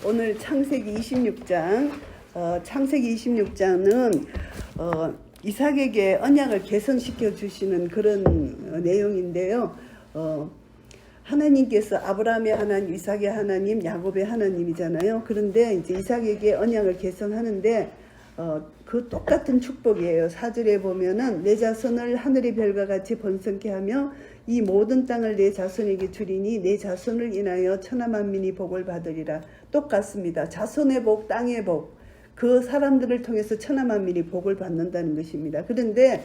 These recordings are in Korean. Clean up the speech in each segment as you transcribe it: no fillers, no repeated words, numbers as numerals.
오늘 창세기 26장, 창세기 26장은 이삭에게 언약을 개선시켜 주시는 그런 내용인데요. 하나님께서 아브라함의 하나님, 이삭의 하나님, 야곱의 하나님이잖아요. 그런데 이제 이삭에게 언약을 개선하는데 그 똑같은 축복이에요. 4절에 보면은 내 자손을 하늘의 별과 같이 번성케 하며 이 모든 땅을 내 자손에게 주리니 내 자손을 인하여 천하 만민이 복을 받으리라. 똑같습니다. 자손의 복, 땅의 복, 그 사람들을 통해서 천하 만민이 복을 받는다는 것입니다. 그런데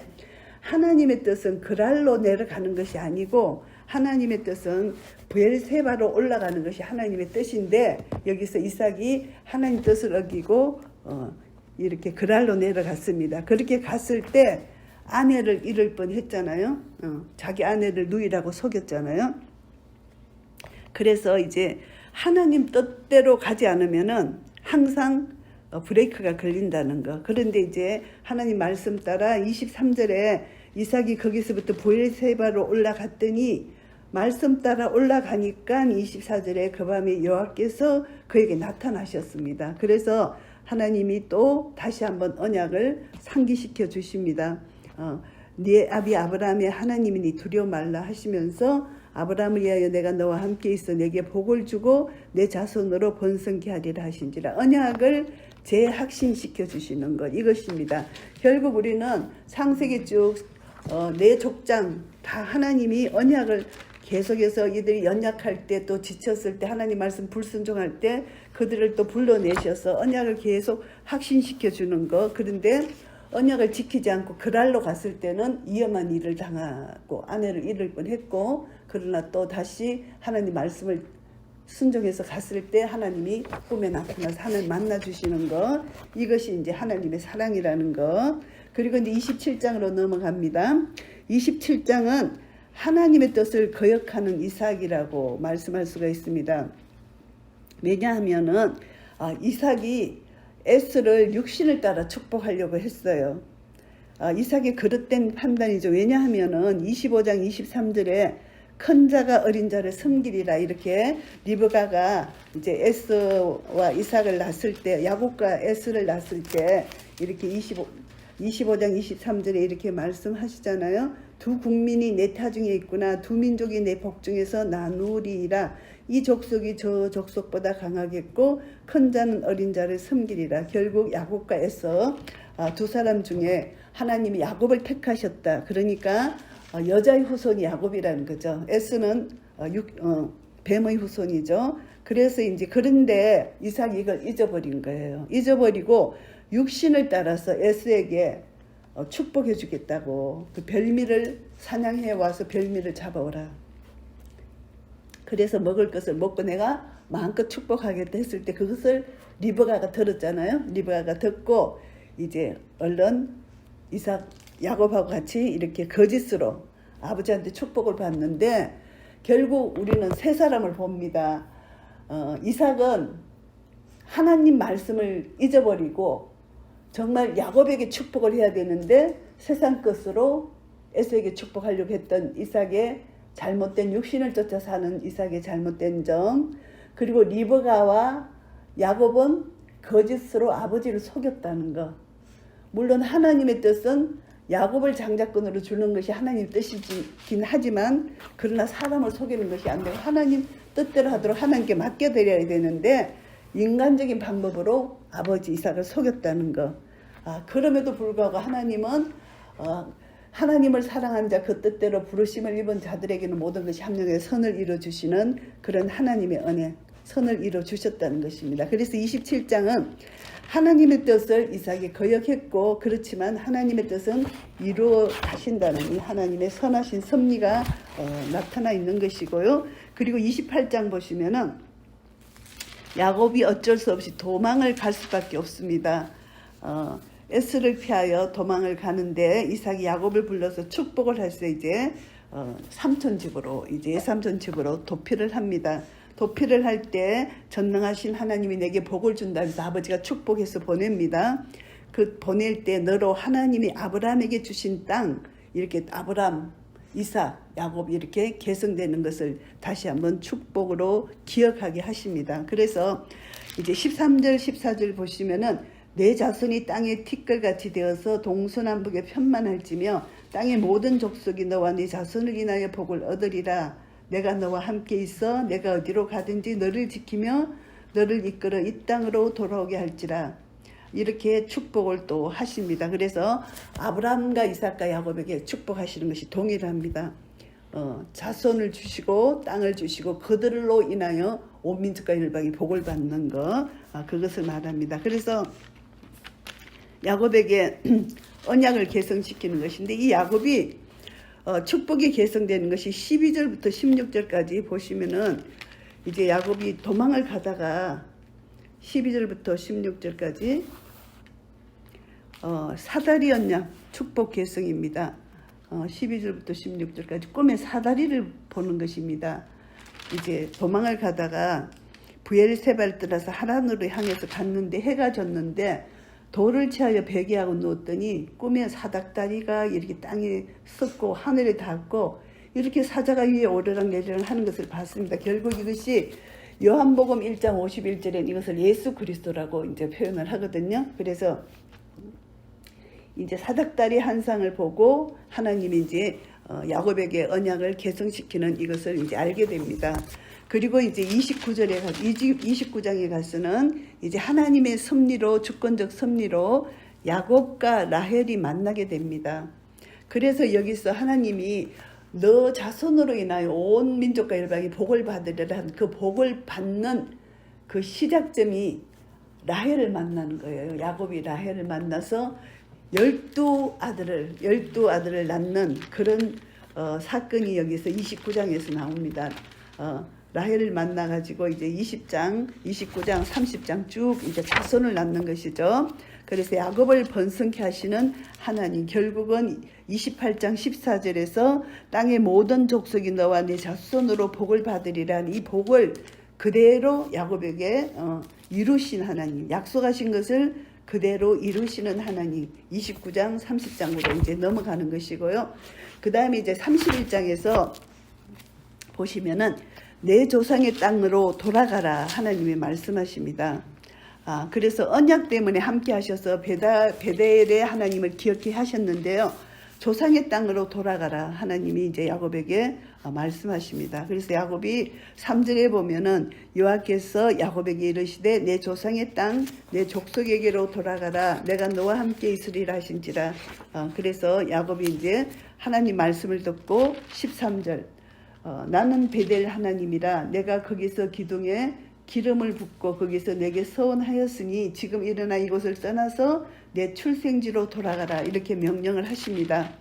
하나님의 뜻은 그랄로 내려가는 것이 아니고 하나님의 뜻은 브엘세바로 올라가는 것이 하나님의 뜻인데, 여기서 이삭이 하나님 뜻을 어기고 이렇게 그랄로 내려갔습니다. 그렇게 갔을 때 아내를 잃을 뻔했잖아요. 자기 아내를 누이라고 속였잖아요. 그래서 이제 하나님 뜻대로 가지 않으면은 항상 브레이크가 걸린다는 거. 그런데 이제 하나님 말씀 따라 23절에 이삭이 거기서부터 브엘세바로 올라갔더니 말씀 따라 올라가니까 24절에 그 밤에 여호와께서 그에게 나타나셨습니다. 그래서 하나님이 또 다시 한번 언약을 상기시켜 주십니다. 네 아비 아브라함의 하나님이니 두려워 말라 하시면서 아브라함을 위하여 내가 너와 함께 있어 내게 복을 주고 내 자손으로 번성케 하리라 하신지라. 언약을 재확신시켜 주시는 것, 이것입니다. 결국 우리는 창세기 쭉 네 족장 다 하나님이 언약을 계속해서 이들이 연약할 때, 또 지쳤을 때, 하나님 말씀 불순종할 때 그들을 또 불러내셔서 언약을 계속 확신시켜 주는 것. 그런데 언약을 지키지 않고 그랄로 갔을 때는 위험한 일을 당하고 아내를 잃을 뻔했고, 그러나 또 다시 하나님 말씀을 순종해서 갔을 때 하나님이 꿈에 나타나서 하나님 만나 주시는 것, 이것이 이제 하나님의 사랑이라는 것. 그리고 이제 27장으로 넘어갑니다. 27장은 하나님의 뜻을 거역하는 이삭이라고 말씀할 수가 있습니다. 왜냐하면은 이삭이 에스를 육신을 따라 축복하려고 했어요. 이삭의 그릇된 판단이죠. 왜냐하면은 25장 23절에 큰 자가 어린 자를 섬기리라, 이렇게 리브가가 이제 에스와 이삭을 낳았을 때, 야곱과 에스를 낳았을 때 이렇게 25장 23절에 이렇게 말씀하시잖아요. 두 국민이 내 타중에 있구나. 두 민족이 내 복중에서 나누리라. 이 족속이 저 족속보다 강하겠고 큰 자는 어린 자를 섬기리라. 결국 야곱과 에서 두 사람 중에 하나님이 야곱을 택하셨다. 그러니까 여자의 후손이 야곱이라는 거죠. 에스는 뱀의 후손이죠. 그래서 이제 그런데 이삭이 이걸 잊어버린 거예요. 잊어버리고 육신을 따라서 에스에게 축복해 주겠다고 그 별미를 사냥해 와서 별미를 잡아오라. 그래서 먹을 것을 먹고 내가 마음껏 축복하겠다 했을 때 그것을 리브가가 들었잖아요. 리브가가 듣고 이제 얼른 이삭, 야곱하고 같이 이렇게 거짓으로 아버지한테 축복을 받는데, 결국 우리는 세 사람을 봅니다. 이삭은 하나님 말씀을 잊어버리고 정말 야곱에게 축복을 해야 되는데 세상 것으로 에서에게 축복하려고 했던 이삭의 잘못된 육신을 쫓아 사는 이삭의 잘못된 점, 그리고 리브가와 야곱은 거짓으로 아버지를 속였다는 것. 물론 하나님의 뜻은 야곱을 장자권으로 주는 것이 하나님 뜻이긴 하지만, 그러나 사람을 속이는 것이 안 되고 하나님 뜻대로 하도록 하나님께 맡겨드려야 되는데 인간적인 방법으로 아버지 이삭을 속였다는 것. 그럼에도 불구하고 하나님은 하나님을 사랑한 자, 그 뜻대로 부르심을 입은 자들에게는 모든 것이 합력해 선을 이루어주시는 그런 하나님의 은혜, 선을 이루어주셨다는 것입니다. 그래서 27장은 하나님의 뜻을 이삭이 거역했고, 그렇지만 하나님의 뜻은 이루어 가신다는 이 하나님의 선하신 섭리가 나타나 있는 것이고요. 그리고 28장 보시면은 야곱이 어쩔 수 없이 도망을 갈 수밖에 없습니다. 에스를 피하여 도망을 가는데 이삭이 야곱을 불러서 축복을 해서 이제 삼촌 집으로, 이제 삼촌 집으로 도피를 합니다. 도피를 할 때 전능하신 하나님이 내게 복을 준다면서 아버지가 축복해서 보냅니다. 그 보낼 때 너로 하나님이 아브라함에게 주신 땅, 이렇게 아브라함, 이삭, 야곱 이렇게 계승되는 것을 다시 한번 축복으로 기억하게 하십니다. 그래서 이제 13절 14절 보시면은 내 자손이 땅의 티끌같이 되어서 동서남북에 편만할지며 땅의 모든 족속이 너와 네 자손을 인하여 복을 얻으리라. 내가 너와 함께 있어 내가 어디로 가든지 너를 지키며 너를 이끌어 이 땅으로 돌아오게 할지라. 이렇게 축복을 또 하십니다. 그래서 아브라함과 이삭과 야곱에게 축복하시는 것이 동일합니다. 자손을 주시고 땅을 주시고 그들로 인하여 온 민족과 열방이 복을 받는 것, 그것을 말합니다. 그래서 야곱에게 언약을 개성시키는 것인데, 이 야곱이 축복이 개성되는 것이 12절부터 16절까지 보시면은 이제 야곱이 도망을 가다가 12절부터 16절까지 사다리 언약 축복 개성입니다. 12절부터 16절까지 꿈에 사다리를 보는 것입니다. 이제 도망을 가다가 부엘세바를 떠나서 하란으로 향해서 갔는데 해가 졌는데 돌을 취하여 베개하고 누웠더니 꿈에 사닥다리가 이렇게 땅에 섰고 하늘에 닿고 이렇게 사자가 위에 오르락내리락 하는 것을 봤습니다. 결국 이것이 요한복음 1장 51절엔 이것을 예수 그리스도라고 이제 표현을 하거든요. 그래서 이제 사닥다리 한상을 보고 하나님이 이제 야곱에게 언약을 개성시키는 이것을 이제 알게 됩니다. 그리고 이제 29장에 가서는 이제 하나님의 섭리로, 주권적 섭리로 야곱과 라헬이 만나게 됩니다. 그래서 여기서 하나님이 너 자손으로 인하여 온 민족과 열방이 복을 받으리라 한 그 복을 받는 그 시작점이 라헬을 만나는 거예요. 야곱이 라헬을 만나서 12아들을 낳는 그런 사건이 여기서 29장에서 나옵니다. 라헬을 만나가지고 이제 20장, 29장, 30장 쭉 이제 자손을 낳는 것이죠. 그래서 야곱을 번성케 하시는 하나님, 결국은 28장 14절에서 땅의 모든 족속이 너와 네 자손으로 복을 받으리란 이 복을 그대로 야곱에게 이루신 하나님, 약속하신 것을 그대로 이루시는 하나님, 29장 30장으로 이제 넘어가는 것이고요. 그 다음에 이제 31장에서 보시면은 내 조상의 땅으로 돌아가라 하나님이 말씀하십니다. 그래서 언약 때문에 함께 하셔서 베델의 하나님을 기억해 하셨는데요. 조상의 땅으로 돌아가라 하나님이 이제 야곱에게 말씀하십니다. 그래서 야곱이 3절에 보면은 여호와께서 야곱에게 이르시되 내 조상의 땅 내 족속에게로 돌아가라 내가 너와 함께 있으리라 하신지라. 그래서 야곱이 이제 하나님 말씀을 듣고 13절 나는 베델 하나님이라 내가 거기서 기둥에 기름을 붓고 거기서 내게 서원하였으니 지금 일어나 이곳을 떠나서 내 출생지로 돌아가라 이렇게 명령을 하십니다.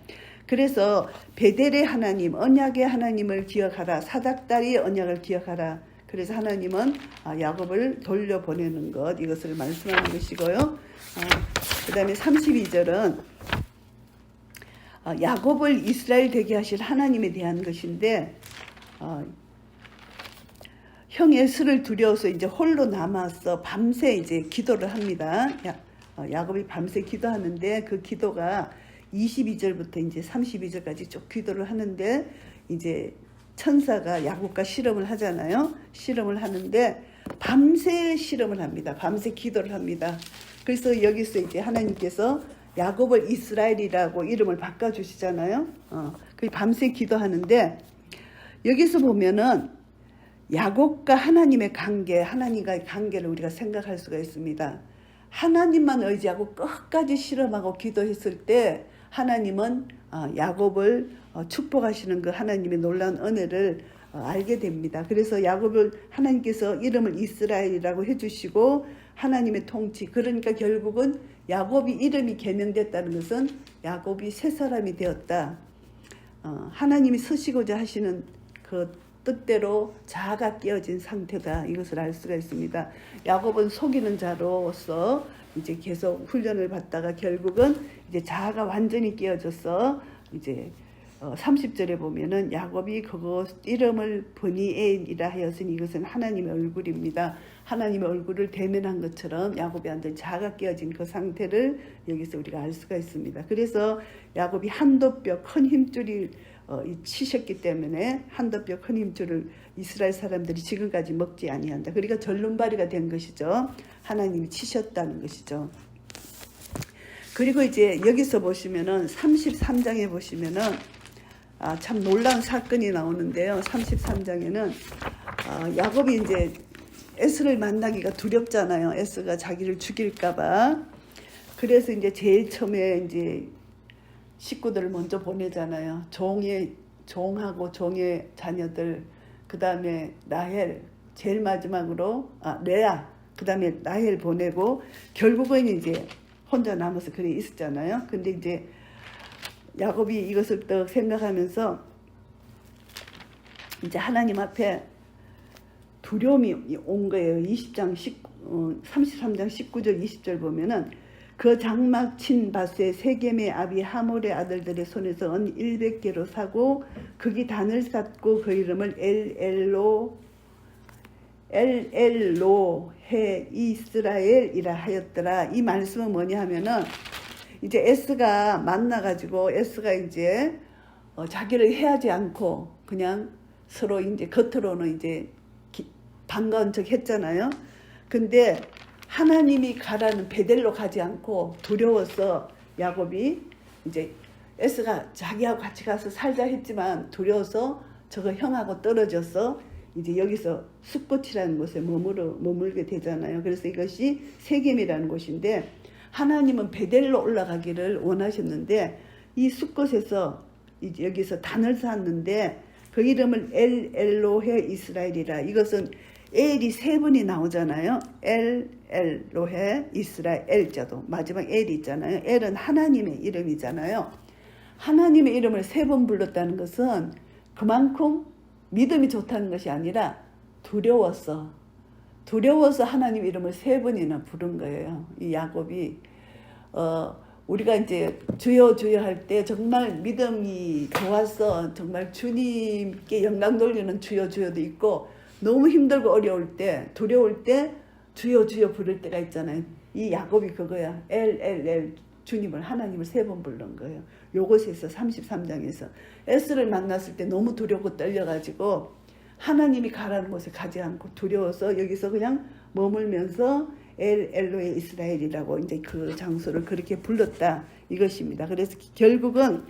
그래서 베델의 하나님, 언약의 하나님을 기억하라, 사닥다리의 언약을 기억하라. 그래서 하나님은 야곱을 돌려보내는 것, 이것을 말씀하는 것이고요. 그 다음에 32절은 야곱을 이스라엘 되게 하실 하나님에 대한 것인데 형 에서를 두려워서 이제 홀로 남아서 밤새 이제 기도를 합니다. 야곱이 밤새 기도하는데 그 기도가 22절부터 이제 32절까지 쭉 기도를 하는데 이제 천사가 야곱과 실험을 하잖아요. 실험을 하는데 밤새 실험을 합니다. 밤새 기도를 합니다. 그래서 여기서 이제 하나님께서 야곱을 이스라엘이라고 이름을 바꿔주시잖아요. 그 밤새 기도하는데 여기서 보면은 야곱과 하나님의 관계, 하나님과의 관계를 우리가 생각할 수가 있습니다. 하나님만 의지하고 끝까지 실험하고 기도했을 때 하나님은 야곱을 축복하시는 그 하나님의 놀라운 은혜를 알게 됩니다. 그래서 야곱을 하나님께서 이름을 이스라엘이라고 해주시고 하나님의 통치, 그러니까 결국은 야곱이 이름이 개명됐다는 것은 야곱이 새 사람이 되었다. 하나님이 쓰시고자 하시는 그 뜻대로 자아가 깨어진 상태다. 이것을 알 수가 있습니다. 야곱은 속이는 자로서 이제 계속 훈련을 받다가 결국은 이제 자아가 완전히 깨어져서 이제 30절에 보면은 야곱이 그것 이름을 브니엘이라 하였으니 이것은 하나님의 얼굴입니다. 하나님의 얼굴을 대면한 것처럼 야곱이 완전 자아가 깨어진 그 상태를 여기서 우리가 알 수가 있습니다. 그래서 야곱이 한도뼈 큰 힘줄이 치셨기 때문에 한더뼈 큰 힘줄을 이스라엘 사람들이 지금까지 먹지 아니한다. 그러니까 절름발이가 된 것이죠. 하나님이 치셨다는 것이죠. 그리고 이제 여기서 보시면은 33장에 보시면은 참 놀라운 사건이 나오는데요. 33장에는 야곱이 이제 에스를 만나기가 두렵잖아요. 에스가 자기를 죽일까봐. 그래서 이제 제일 처음에 이제 식구들을 먼저 보내잖아요. 종하고 종의 자녀들, 그 다음에 라헬, 제일 마지막으로 레아, 그 다음에 라헬 보내고 결국은 이제 혼자 남아서 그래 있었잖아요. 근데 이제 야곱이 이것을 또 생각하면서 이제 하나님 앞에 두려움이 온 거예요. 33장 19절 20절 보면은 그 장막 친 밭에 세겜의 아비 하몰의 아들들의 손에서 은 100개로 사고 거기 단을 쌓고 그 이름을 엘엘로헤 이스라엘이라 하였더라. 이 말씀은 뭐냐 하면은 이제 에스가 만나가지고 에스가 이제 자기를 해하지 않고 그냥 서로 이제 겉으로는 이제 반가운 척 했잖아요. 근데 하나님이 가라는 베델로 가지 않고 두려워서 야곱이 이제 에스가 자기하고 같이 가서 살자 했지만 두려워서 저거 형하고 떨어져서 이제 여기서 숫꽃이라는 곳에 머물게 되잖아요. 그래서 이것이 세겜이라는 곳인데 하나님은 베델로 올라가기를 원하셨는데 이 숫꽃에서 이제 여기서 단을 쌓았는데 그 이름을 엘로헤 이스라엘이라. 이것은 엘이 세 번이 나오잖아요. 엘로헤 이스라엘 엘자도 마지막 엘이 있잖아요. 엘은 하나님의 이름이잖아요. 하나님의 이름을 세 번 불렀다는 것은 그만큼 믿음이 좋다는 것이 아니라 두려워서 하나님 이름을 세 번이나 부른 거예요. 이 야곱이 우리가 이제 주여 주여 할 때 정말 믿음이 좋아서 정말 주님께 영광 돌리는 주여 주여도 있고 너무 힘들고 어려울 때 두려울 때 주여 주여 부를 때가 있잖아요. 이 야곱이 그거야. 엘 주님을 하나님을 세 번 부른 거예요. 요것에서 33장에서 에스를 만났을 때 너무 두렵고 떨려가지고 하나님이 가라는 곳에 가지 않고 두려워서 여기서 그냥 머물면서 엘로에 이스라엘이라고 이제 그 장소를 그렇게 불렀다 이것입니다. 그래서 결국은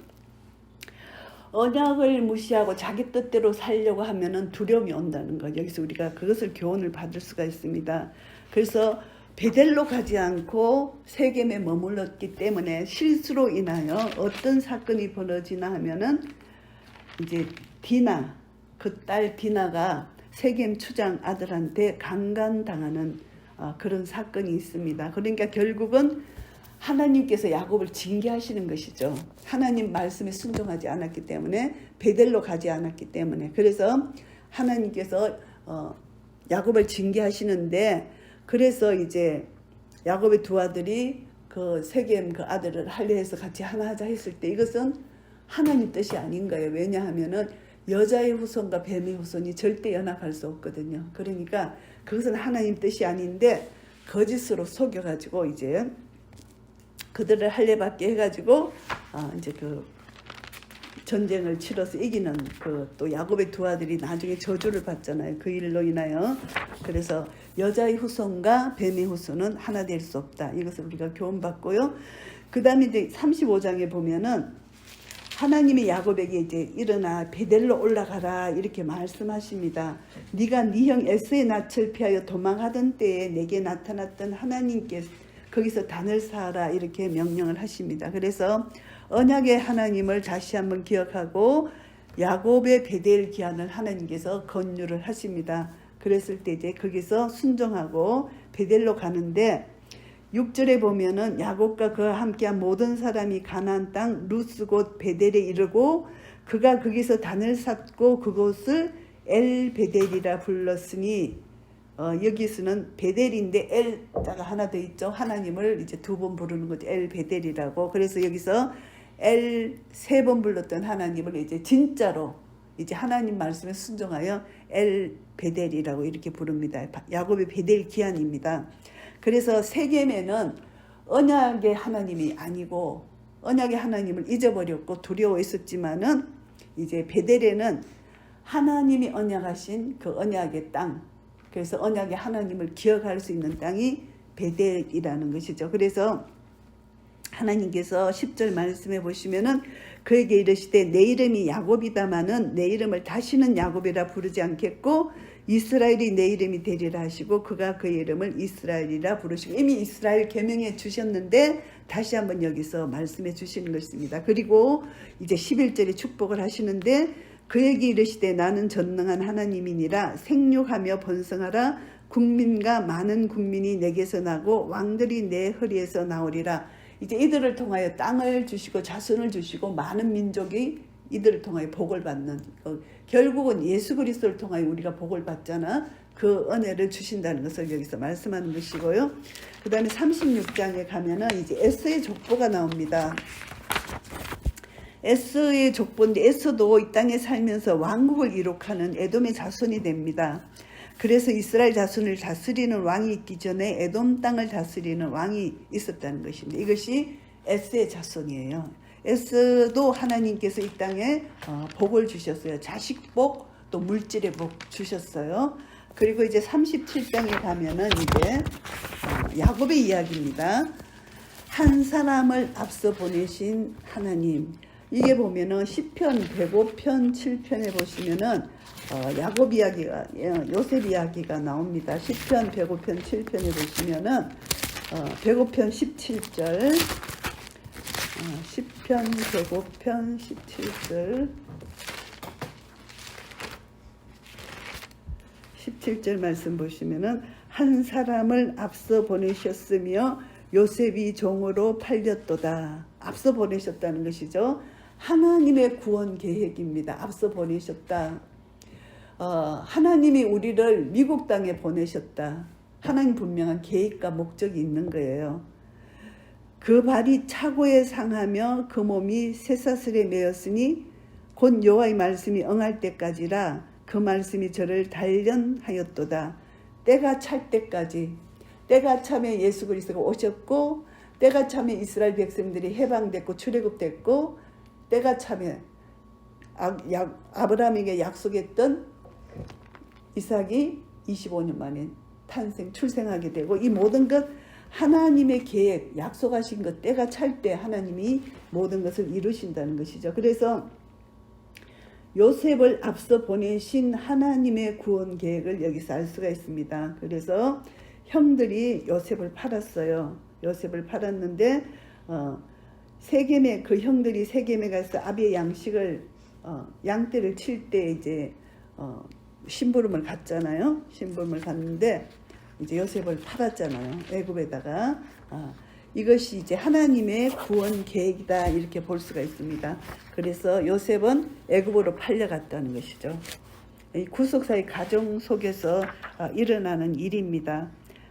언약을 무시하고 자기 뜻대로 살려고 하면은 두려움이 온다는 거. 여기서 우리가 그것을 교훈을 받을 수가 있습니다. 그래서 베델로 가지 않고 세겜에 머물렀기 때문에 실수로 인하여 어떤 사건이 벌어지나 하면은 이제 디나, 그 딸 디나가 세겜 추장 아들한테 강간당하는 그런 사건이 있습니다. 그러니까 결국은 하나님께서 야곱을 징계하시는 것이죠. 하나님 말씀에 순종하지 않았기 때문에 베델로 가지 않았기 때문에 그래서 하나님께서 야곱을 징계하시는데 그래서 이제 야곱의 두 아들이 그 세겜 그 아들을 할례해서 같이 하나 하자 했을 때 이것은 하나님 뜻이 아닌 거예요. 왜냐하면은 여자의 후손과 뱀의 후손이 절대 연합할 수 없거든요. 그러니까 그것은 하나님 뜻이 아닌데 거짓으로 속여가지고 이제 그들을 할례받게 해가지고 이제 그 전쟁을 치러서 이기는 그 또 야곱의 두 아들이 나중에 저주를 받잖아요. 그 일로 인하여. 그래서 여자의 후손과 뱀의 후손은 하나 될 수 없다. 이것을 우리가 교훈받고요. 그 다음에 이제 35장에 보면은 하나님이 야곱에게 이제 일어나 베델로 올라가라 이렇게 말씀하십니다. 네가 네 형 에스의 낯을 피하여 도망하던 때에 내게 나타났던 하나님께 거기서 단을 쌓아라 이렇게 명령을 하십니다. 그래서 언약의 하나님을 다시 한번 기억하고 야곱의 베델 기한을 하나님께서 권유를 하십니다. 그랬을 때 이제 거기서 순종하고 베델로 가는데 6절에 보면은 야곱과 그와 함께한 모든 사람이 가나안 땅 루스 곧 베델에 이르고 그가 거기서 단을 쌓고 그곳을 엘 베델이라 불렀으니 여기서는 베델인데 엘자가 하나 더 있죠. 하나님을 이제 두 번 부르는 거죠. 엘 베델이라고. 그래서 여기서 엘 세 번 불렀던 하나님을 이제 진짜로 이제 하나님 말씀에 순종하여 엘 베델이라고 이렇게 부릅니다. 야곱의 베델 기한입니다. 그래서 세겜에는 언약의 하나님이 아니고 언약의 하나님을 잊어버렸고 두려워했었지만은 이제 베델에는 하나님이 언약하신 그 언약의 땅, 그래서 언약의 하나님을 기억할 수 있는 땅이 베델이라는 것이죠. 그래서 하나님께서 10절 말씀해 보시면은 그에게 이르시되 내 이름이 야곱이다마는 내 이름을 다시는 야곱이라 부르지 않겠고 이스라엘이 내 이름이 되리라 하시고 그가 그의 이름을 이스라엘이라 부르시고, 이미 이스라엘 계명해 주셨는데 다시 한번 여기서 말씀해 주시는 것입니다. 그리고 이제 11절에 축복을 하시는데 그에게 이르시되 나는 전능한 하나님이니라 생육하며 번성하라 국민과 많은 국민이 내게서 나고 왕들이 내 허리에서 나오리라. 이제 이들을 통하여 땅을 주시고 자손을 주시고 많은 민족이 이들을 통하여 복을 받는, 결국은 예수 그리스도를 통하여 우리가 복을 받잖아. 그 은혜를 주신다는 것을 여기서 말씀하는 것이고요. 그 다음에 36장에 가면은 이제 에서의 족보가 나옵니다. 에서의 족보인데 에서도 이 땅에 살면서 왕국을 이룩하는 에돔의 자손이 됩니다. 그래서 이스라엘 자손을 다스리는 왕이 있기 전에 에돔 땅을 다스리는 왕이 있었다는 것입니다. 이것이 에서의 자손이에요. 에서도 하나님께서 이 땅에 복을 주셨어요. 자식 복, 또 물질의 복 주셨어요. 그리고 이제 37장에 가면은 이제 야곱의 이야기입니다. 한 사람을 앞서 보내신 하나님. 이게 보면은 시편 105편 7편에 보시면은 야곱 이야기가, 요셉 이야기가 나옵니다. 시편 105편 7편에 보시면은 105편 17절, 시편 105편 17절, 17절 말씀 보시면은 한 사람을 앞서 보내셨으며 요셉이 종으로 팔렸도다. 앞서 보내셨다는 것이죠. 하나님의 구원 계획입니다. 앞서 보내셨다. 하나님이 우리를 미국 땅에 보내셨다. 하나님 분명한 계획과 목적이 있는 거예요. 그 발이 차고에 상하며 그 몸이 쇠사슬에 매였으니 곧 여호와의 말씀이 응할 때까지라 그 말씀이 저를 단련하였도다. 때가 찰 때까지, 때가 차면 예수 그리스도가 오셨고 때가 차면 이스라엘 백성들이 해방됐고 출애굽됐고 때가 차면 아브라함에게 약속했던 이삭이 25년 만에 출생하게 되고, 이 모든 것 하나님의 계획, 약속하신 것, 때가 찰 때 하나님이 모든 것을 이루신다는 것이죠. 그래서 요셉을 앞서 보내신 하나님의 구원 계획을 여기서 알 수가 있습니다. 그래서 형들이 요셉을 팔았어요. 요셉을 팔았는데 세겜에, 그 형들이 세겜에 가서 아비의 양식을 양떼를 칠 때 이제 심부름을 갔잖아요. 심부름을 갔는데 이제 요셉을 팔았잖아요. 애굽에다가. 이것이 이제 하나님의 구원 계획이다, 이렇게 볼 수가 있습니다. 그래서 요셉은 애굽으로 팔려갔다는 것이죠. 이 구속사의 가정 속에서 일어나는 일입니다.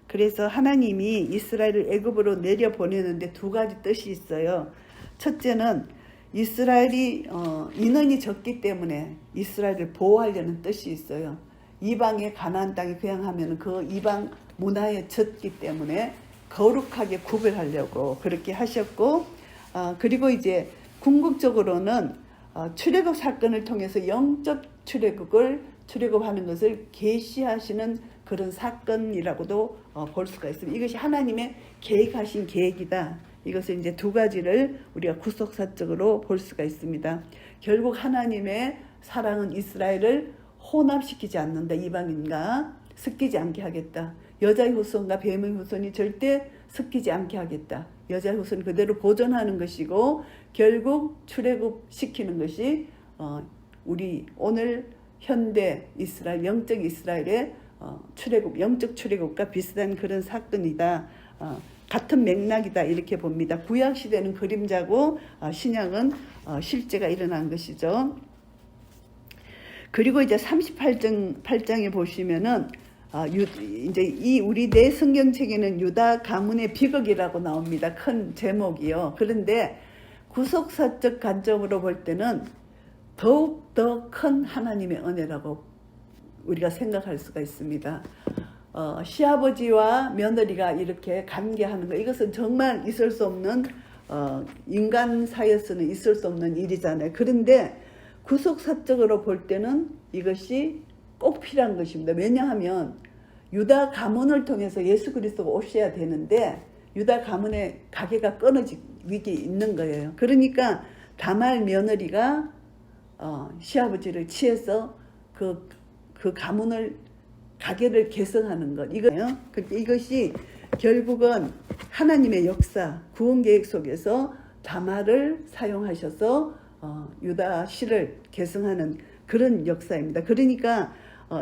그래서 하나님이 이스라엘을 애굽으로 내려보내는데 두 가지 뜻이 있어요. 첫째는 이스라엘이 인원이 적기 때문에 이스라엘을 보호하려는 뜻이 있어요. 이방의 가나안 땅에 거행하면 그 이방 문화에 젖기 때문에 거룩하게 구별하려고 그렇게 하셨고, 그리고 이제 궁극적으로는 출애굽 사건을 통해서 영적 출애굽하는 것을 계시하시는 그런 사건이라고도 볼 수가 있습니다. 이것이 하나님의 계획하신 계획이다. 이것을 이제 두 가지를 우리가 구속사적으로 볼 수가 있습니다. 결국 하나님의 사랑은 이스라엘을 혼합시키지 않는다. 이방인과 섞이지 않게 하겠다. 여자의 후손과 뱀의 후손이 절대 섞이지 않게 하겠다. 여자의 후손 그대로 보존하는 것이고, 결국 출애굽시키는 것이 우리 오늘 현대 이스라엘, 영적 이스라엘의 출애굽, 영적 출애굽과 비슷한 그런 사건이다. 같은 맥락이다, 이렇게 봅니다. 구약 시대는 그림자고 신약은 실제가 일어난 것이죠. 그리고 이제 38장에 보시면은 이제 이 우리 내 성경책에는 유다 가문의 비극이라고 나옵니다. 큰 제목이요. 그런데 구속사적 관점으로 볼 때는 더욱 더 큰 하나님의 은혜라고 우리가 생각할 수가 있습니다. 시아버지와 며느리가 이렇게 관계하는 것, 이것은 정말 있을 수 없는 인간 사이에서는 있을 수 없는 일이잖아요. 그런데 구속사적으로 볼 때는 이것이 꼭 필요한 것입니다. 왜냐하면 유다 가문을 통해서 예수 그리스도가 오셔야 되는데 유다 가문의 가계가 끊어질 위기에 있는 거예요. 그러니까 다말 며느리가 시아버지를 취해서 그 가문을 가계를 개성하는 것 이거예요. 이것이 결국은 하나님의 역사 구원 계획 속에서 다말을 사용하셔서 유다 씨를 계승하는 그런 역사입니다. 그러니까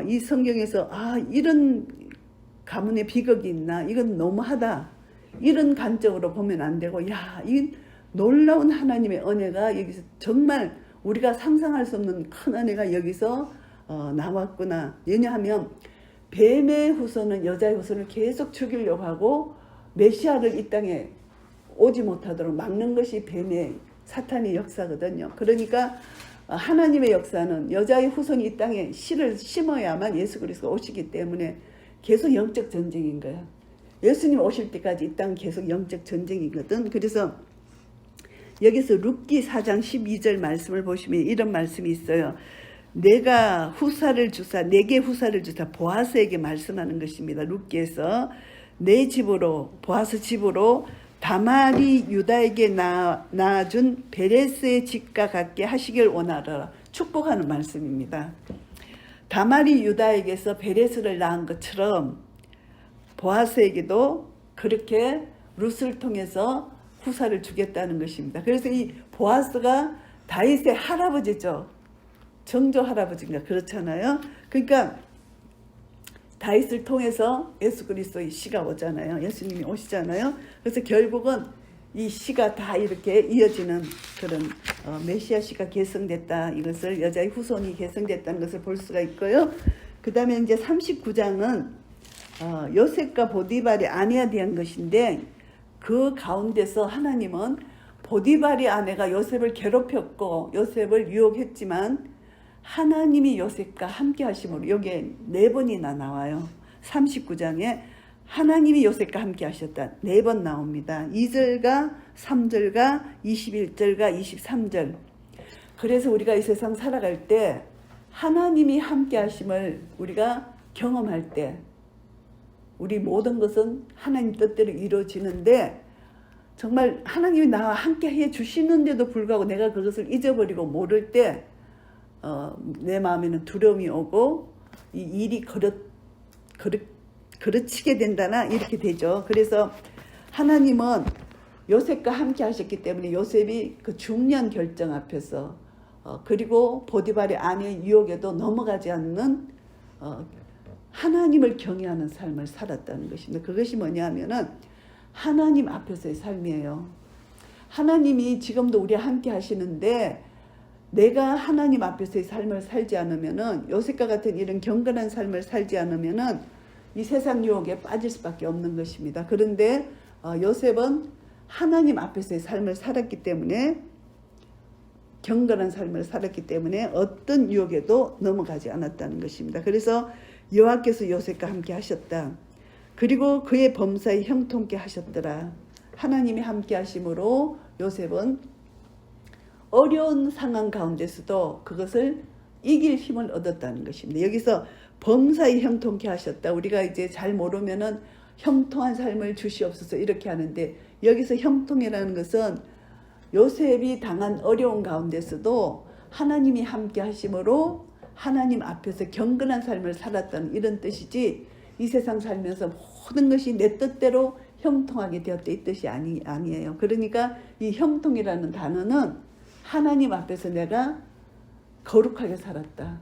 이 성경에서 이런 가문의 비극이 있나 이건 너무하다 이런 관점으로 보면 안 되고 이 놀라운 하나님의 은혜가 여기서 정말 우리가 상상할 수 없는 큰 은혜가 여기서 나왔구나. 왜냐하면 뱀의 후손은 여자의 후손을 계속 죽이려고 하고 메시아를 이 땅에 오지 못하도록 막는 것이 뱀의 사탄의 역사거든요. 그러니까 하나님의 역사는 여자의 후손이 이 땅에 씨를 심어야만 예수 그리스도가 오시기 때문에 계속 영적 전쟁인 거예요. 예수님 오실 때까지 이 땅은 계속 영적 전쟁이거든. 그래서 여기서 룻기 4장 12절 말씀을 보시면 이런 말씀이 있어요. 내가 후사를 주사 내게 후사를 주사 보아스에게 말씀하는 것입니다. 룻기에서 내 집으로 보아스 집으로 다말이 유다에게 낳아준 베레스의 집과 같게 하시길 원하라. 축복하는 말씀입니다. 다말이 유다에게서 베레스를 낳은 것처럼 보아스에게도 그렇게 룻을 통해서 후사를 주겠다는 것입니다. 그래서 이 보아스가 다윗의 할아버지죠. 정조 할아버지인가 그렇잖아요. 그러니까 다윗을 통해서 예수 그리스도의 씨가 오잖아요. 예수님이 오시잖아요. 그래서 결국은 이 씨가 다 이렇게 이어지는 그런 메시아 씨가 계승됐다. 이것을 여자의 후손이 계승됐다는 것을 볼 수가 있고요. 그 다음에 이제 39장은 요셉과 보디발의 아내에 대한 것인데 그 가운데서 하나님은 보디발의 아내가 요셉을 괴롭혔고 요셉을 유혹했지만 하나님이 요셉과 함께 하심으로 여기에 4번이나 나와요. 39장에 하나님이 요셉과 함께 하셨다. 4번 나옵니다. 2절과 3절과 21절과 23절. 그래서 우리가 이 세상 살아갈 때 하나님이 함께 하심을 우리가 경험할 때 우리 모든 것은 하나님 뜻대로 이루어지는데 정말 하나님이 나와 함께 해 주시는데도 불구하고 내가 그것을 잊어버리고 모를 때 내 마음에는 두려움이 오고 이 일이 그르치게 된다나 이렇게 되죠. 그래서 하나님은 요셉과 함께 하셨기 때문에 요셉이 그 중요한 결정 앞에서 그리고 보디발의 아내의 유혹에도 넘어가지 않는 하나님을 경외하는 삶을 살았다는 것입니다. 그것이 뭐냐면은 하나님 앞에서의 삶이에요. 하나님이 지금도 우리와 함께 하시는데 내가 하나님 앞에서의 삶을 살지 않으면은 요셉과 같은 이런 경건한 삶을 살지 않으면은 이 세상 유혹에 빠질 수밖에 없는 것입니다. 그런데 요셉은 하나님 앞에서의 삶을 살았기 때문에 경건한 삶을 살았기 때문에 어떤 유혹에도 넘어가지 않았다는 것입니다. 그래서 여호와께서 요셉과 함께 하셨다. 그리고 그의 범사에 형통케 하셨더라. 하나님이 함께 하심으로 요셉은 어려운 상황 가운데서도 그것을 이길 힘을 얻었다는 것입니다. 여기서 범사에 형통케 하셨다. 우리가 이제 잘 모르면은 형통한 삶을 주시옵소서 이렇게 하는데 여기서 형통이라는 것은 요셉이 당한 어려운 가운데서도 하나님이 함께 하심으로 하나님 앞에서 경건한 삶을 살았다는 이런 뜻이지 이 세상 살면서 모든 것이 내 뜻대로 형통하게 되었다 이 뜻이 아니에요. 그러니까 이 형통이라는 단어는 하나님 앞에서 내가 거룩하게 살았다.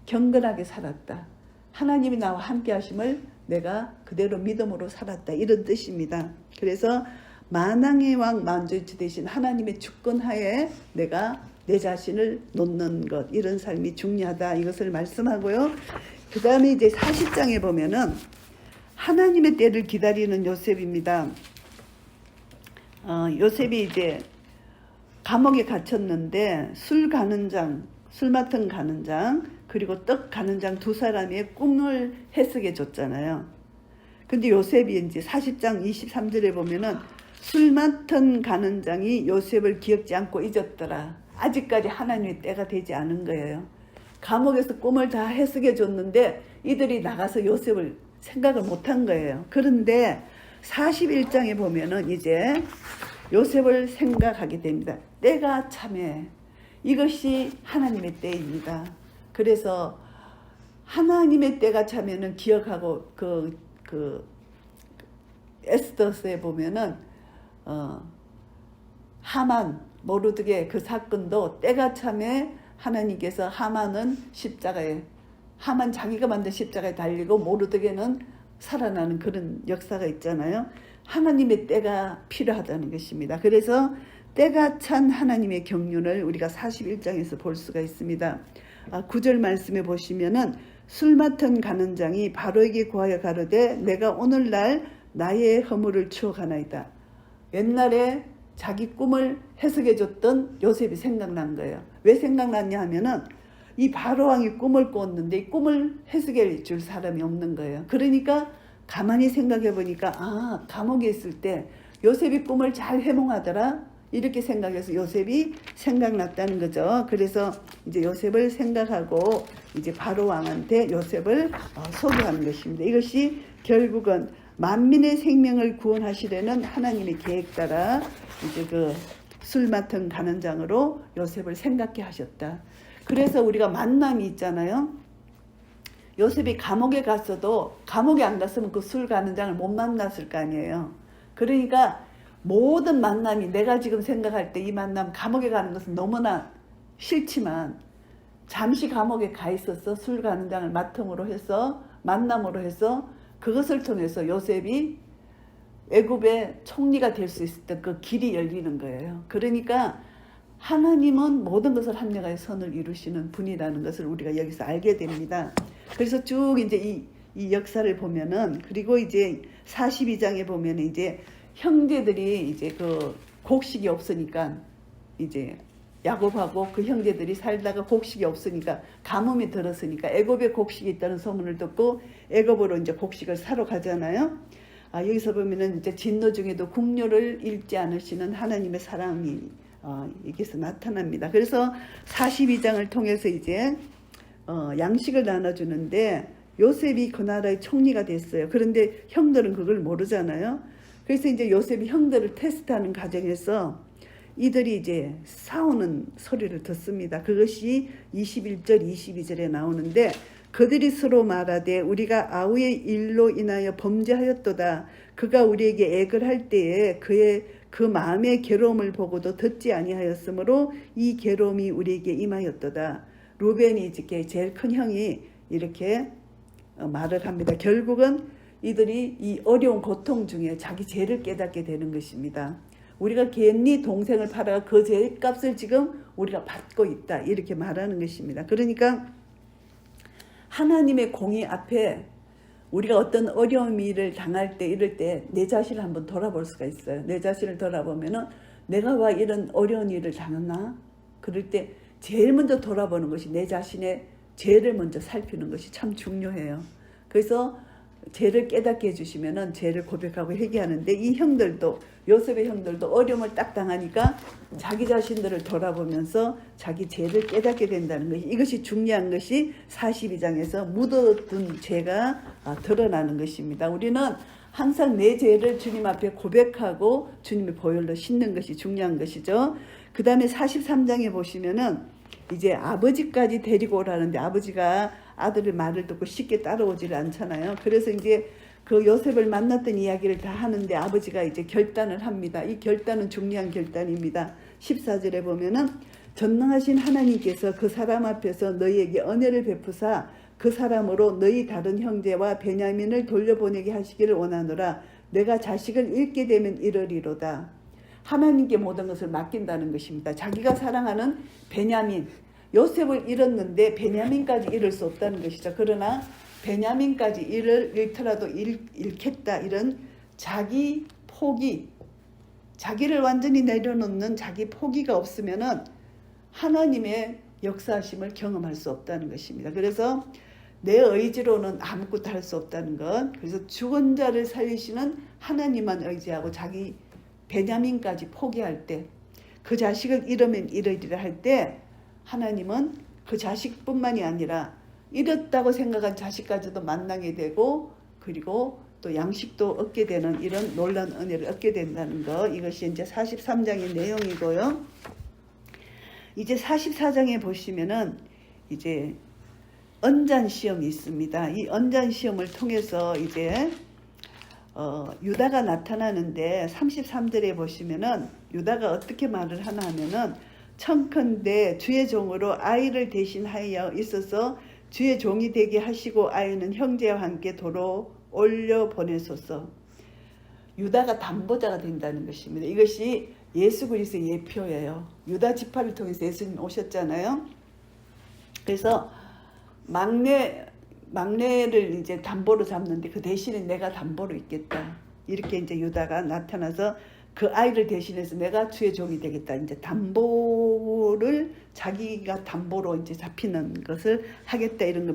경건하게 살았다. 하나님이 나와 함께 하심을 내가 그대로 믿음으로 살았다. 이런 뜻입니다. 그래서 만왕의 왕 만주주 되신 하나님의 주권하에 내가 내 자신을 놓는 것 이런 삶이 중요하다. 이것을 말씀하고요. 그 다음에 이제 40장에 보면은 하나님의 때를 기다리는 요셉입니다. 요셉이 이제 감옥에 갇혔는데 술 맡은 가는 장 그리고 떡 가는 장 두 사람의 꿈을 해석해 줬잖아요. 근데 요셉이 이제 40장 23절에 보면은 술 맡은 가는 장이 요셉을 기억지 않고 잊었더라. 아직까지 하나님의 때가 되지 않은 거예요. 감옥에서 꿈을 다 해석해 줬는데 이들이 나가서 요셉을 생각을 못한 거예요. 그런데 41장에 보면은 이제 요셉을 생각하게 됩니다. 때가 참해. 이것이 하나님의 때입니다. 그래서 하나님의 때가 참에는 기억하고 에스더서에 보면은 하만 모르드게 그 사건도 때가 참에 하나님께서 하만은 십자가에 하만 자기가 만든 십자가에 달리고 모르드게는 살아나는 그런 역사가 있잖아요. 하나님의 때가 필요하다는 것입니다. 그래서 때가 찬 하나님의 경륜을 우리가 41장에서 볼 수가 있습니다. 9절 말씀에 보시면은 술 맡은 간원장이 바로에게 구하여 가로되 내가 오늘날 나의 허물을 추억하나이다. 옛날에 자기 꿈을 해석해 줬던 요셉이 생각난 거예요. 왜 생각났냐 하면은 이 바로왕이 꿈을 꿨는데 이 꿈을 해석해 줄 사람이 없는 거예요. 그러니까 가만히 생각해 보니까 감옥에 있을 때 요셉이 꿈을 잘 해몽하더라. 이렇게 생각해서 요셉이 생각났다는 거죠. 그래서 이제 요셉을 생각하고 이제 바로왕한테 요셉을 소개하는 것입니다. 이것이 결국은 만민의 생명을 구원하시려는 하나님의 계획 따라 이제 그 술 맡은 간원장으로 요셉을 생각해 하셨다. 그래서 우리가 만남이 있잖아요. 요셉이 감옥에 갔어도 감옥에 안 갔으면 그 술 간원장을 못 만났을 거 아니에요. 그러니까 모든 만남이 내가 지금 생각할 때 이 만남 감옥에 가는 것은 너무나 싫지만 잠시 감옥에 가 있어서 술 간원장을 맡음으로 해서 만남으로 해서 그것을 통해서 요셉이 애굽의 총리가 될 수 있었던 그 길이 열리는 거예요. 그러니까 하나님은 모든 것을 합력하여 선을 이루시는 분이라는 것을 우리가 여기서 알게 됩니다. 그래서 쭉 이제 이 역사를 보면은 그리고 이제 42장에 보면 이제 형제들이 이제 그 곡식이 없으니까 이제 야곱하고 그 형제들이 살다가 곡식이 없으니까 가뭄이 들었으니까 애굽에 곡식이 있다는 소문을 듣고 애굽으로 이제 곡식을 사러 가잖아요. 여기서 보면은 이제 진노 중에도 국료를 잃지 않으시는 하나님의 사랑이 여기서 나타납니다. 그래서 42장을 통해서 이제 양식을 나눠주는데 요셉이 그 나라의 총리가 됐어요. 그런데 형들은 그걸 모르잖아요. 그래서 이제 요셉이 형들을 테스트하는 과정에서 이들이 이제 싸우는 소리를 듣습니다. 그것이 21절, 22절에 나오는데 그들이 서로 말하되 우리가 아우의 일로 인하여 범죄하였도다. 그가 우리에게 액을 할 때에 그의 그 마음의 괴로움을 보고도 듣지 아니하였으므로 이 괴로움이 우리에게 임하였도다. 루벤이 이제 제일 큰 형이 이렇게 말을 합니다. 결국은 이들이 이 어려운 고통 중에 자기 죄를 깨닫게 되는 것입니다. 우리가 괜히 동생을 팔아가 그 죄값을 지금 우리가 받고 있다. 이렇게 말하는 것입니다. 그러니까 하나님의 공의 앞에 우리가 어떤 어려운 일을 당할 때 이럴 때 내 자신을 한번 돌아볼 수가 있어요. 내 자신을 돌아보면은 내가 왜 이런 어려운 일을 당했나? 그럴 때 제일 먼저 돌아보는 것이 내 자신의 죄를 먼저 살피는 것이 참 중요해요. 그래서 죄를 깨닫게 해주시면은 죄를 고백하고 회개하는데 이 형들도 요셉의 형들도 어려움을 딱 당하니까 자기 자신들을 돌아보면서 자기 죄를 깨닫게 된다는 것이 이것이 중요한 것이 42장에서 묻어둔 죄가 드러나는 것입니다. 우리는 항상 내 죄를 주님 앞에 고백하고 주님의 보혈로 씻는 것이 중요한 것이죠. 그 다음에 43장에 보시면은 이제 아버지까지 데리고 오라는데 아버지가 아들의 말을 듣고 쉽게 따라오지를 않잖아요. 그래서 이제 그 요셉을 만났던 이야기를 다 하는데 아버지가 이제 결단을 합니다. 이 결단은 중요한 결단입니다. 14절에 보면은 전능하신 하나님께서 그 사람 앞에서 너희에게 은혜를 베푸사 그 사람으로 너희 다른 형제와 베냐민을 돌려보내게 하시기를 원하노라. 내가 자식을 잃게 되면 이러리로다. 하나님께 모든 것을 맡긴다는 것입니다. 자기가 사랑하는 베냐민, 요셉을 잃었는데 베냐민까지 잃을 수 없다는 것이죠. 그러나 베냐민까지 잃더라도 잃겠다. 이런 자기 포기, 자기를 완전히 내려놓는 자기 포기가 없으면은 하나님의 역사하심을 경험할 수 없다는 것입니다. 그래서 내 의지로는 아무것도 할 수 없다는 것. 그래서 죽은 자를 살리시는 하나님만 의지하고 자기 베냐민까지 포기할 때 그 자식을 잃으면 이르리라 할 때 하나님은 그 자식뿐만이 아니라 잃었다고 생각한 자식까지도 만나게 되고 그리고 또 양식도 얻게 되는 이런 놀라운 은혜를 얻게 된다는 거, 이것이 이제 43장의 내용이고요. 이제 44장에 보시면은 이제 언잔 시험이 있습니다. 이 언잔 시험을 통해서 이제 유다가 나타나는데 33절에 보시면은 유다가 어떻게 말을 하나 하면은 청컨대 주의 종으로 아이를 대신하여 있어서 주의 종이 되게 하시고 아이는 형제와 함께 도로 올려 보내소서. 유다가 담보자가 된다는 것입니다. 이것이 예수 그리스도의 예표예요. 유다 지파를 통해서 예수님 오셨잖아요. 그래서 막내를 이제 담보로 잡는데 그 대신에 내가 담보로 있겠다. 이렇게 이제 유다가 나타나서 그 아이를 대신해서 내가 주의 종이 되겠다. 이제 담보를 자기가 담보로 이제 잡히는 것을 하겠다. 이런 거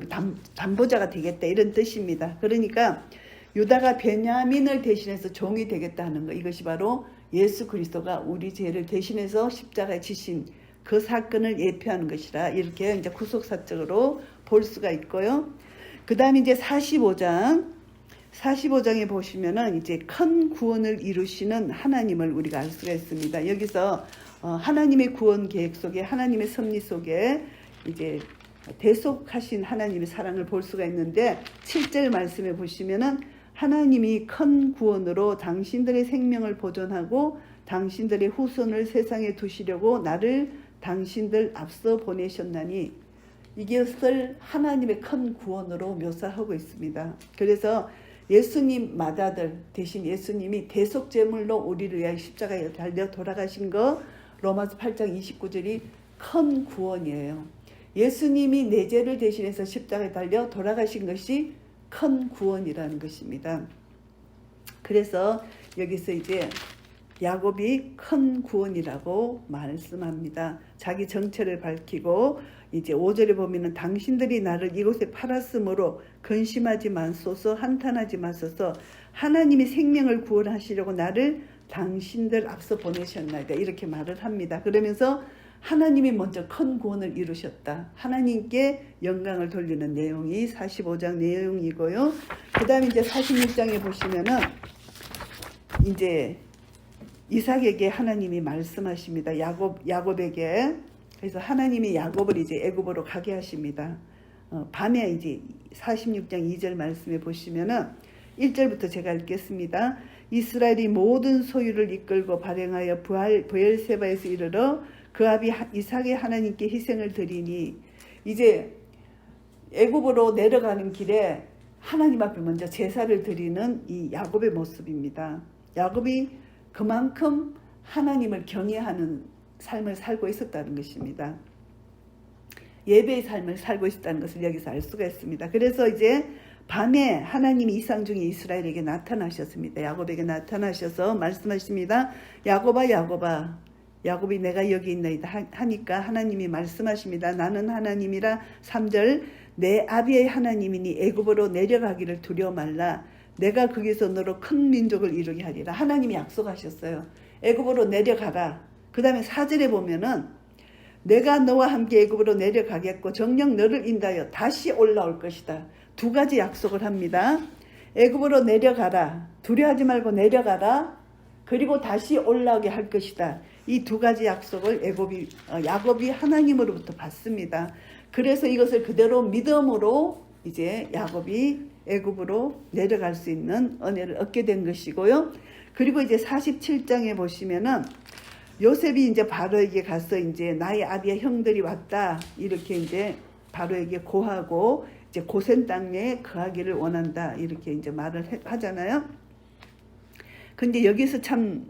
담보자가 되겠다. 이런 뜻입니다. 그러니까 유다가 베냐민을 대신해서 종이 되겠다 하는 거. 이것이 바로 예수 그리스도가 우리 죄를 대신해서 십자가에 지신 그 사건을 예표하는 것이라 이렇게 이제 구속사적으로 볼 수가 있고요. 그 다음에 이제 45장에 보시면은 이제 큰 구원을 이루시는 하나님을 우리가 알 수가 있습니다. 여기서 하나님의 구원 계획 속에 하나님의 섭리 속에 이제 대속하신 하나님의 사랑을 볼 수가 있는데 7절 말씀에 보시면은 하나님이 큰 구원으로 당신들의 생명을 보존하고 당신들의 후손을 세상에 두시려고 나를 당신들 앞서 보내셨나니, 이것을 하나님의 큰 구원으로 묘사하고 있습니다. 그래서 예수님 맏아들 대신 예수님이 대속제물로 우리를 위하여 십자가에 달려 돌아가신 거, 로마서 8장 29절이 큰 구원이에요. 예수님이 내 죄를 대신해서 십자가에 달려 돌아가신 것이 큰 구원이라는 것입니다. 그래서 여기서 이제 야곱이 큰 구원이라고 말씀합니다. 자기 정체를 밝히고 이제 5절에 보면은 당신들이 나를 이곳에 팔았으므로 근심하지 마소서, 한탄하지 마소서, 하나님이 생명을 구원하시려고 나를 당신들 앞서 보내셨나이다. 이렇게 말을 합니다. 그러면서 하나님이 먼저 큰 구원을 이루셨다. 하나님께 영광을 돌리는 내용이 45장 내용이고요. 그 다음에 이제 46장에 보시면은 이제 이삭에게 하나님이 말씀하십니다. 야곱에게. 그래서 하나님이 야곱을 이제 애굽으로 가게 하십니다. 밤에 이제 46장 2절 말씀에 보시면은 1절부터 제가 읽겠습니다. 이스라엘이 모든 소유를 이끌고 발행하여 브엘세바에서 이르러 그 아비 이삭의 하나님께 희생을 드리니, 이제 애굽으로 내려가는 길에 하나님 앞에 먼저 제사를 드리는 이 야곱의 모습입니다. 야곱이 그만큼 하나님을 경외하는 삶을 살고 있었다는 것입니다. 예배의 삶을 살고 있었다는 것을 여기서 알 수가 있습니다. 그래서 이제 밤에 하나님이 이상 중에 이스라엘에게 나타나셨습니다. 야곱에게 나타나셔서 말씀하십니다. 야곱아 야곱아, 야곱이 내가 여기 있나이다 하니까 하나님이 말씀하십니다. 나는 하나님이라. 3절 내 아비의 하나님이니 애굽으로 내려가기를 두려워 말라. 내가 거기서 너로 큰 민족을 이루게 하리라. 하나님이 약속하셨어요. 애굽으로 내려가라. 그 다음에 4절에 보면은 내가 너와 함께 애굽으로 내려가겠고 정녕 너를 인도하여 다시 올라올 것이다. 두 가지 약속을 합니다. 애굽으로 내려가라. 두려워하지 말고 내려가라. 그리고 다시 올라오게 할 것이다. 이 두 가지 약속을 야곱이 하나님으로부터 받습니다. 그래서 이것을 그대로 믿음으로 이제 야곱이 애굽으로 내려갈 수 있는 은혜를 얻게 된 것이고요. 그리고 이제 47장에 보시면은 요셉이 이제 바로에게 가서 이제 나의 아비의 형들이 왔다. 이렇게 이제 바로에게 고하고 이제 고센 땅에 거하기를 원한다. 이렇게 이제 말을 하잖아요. 근데 여기서 참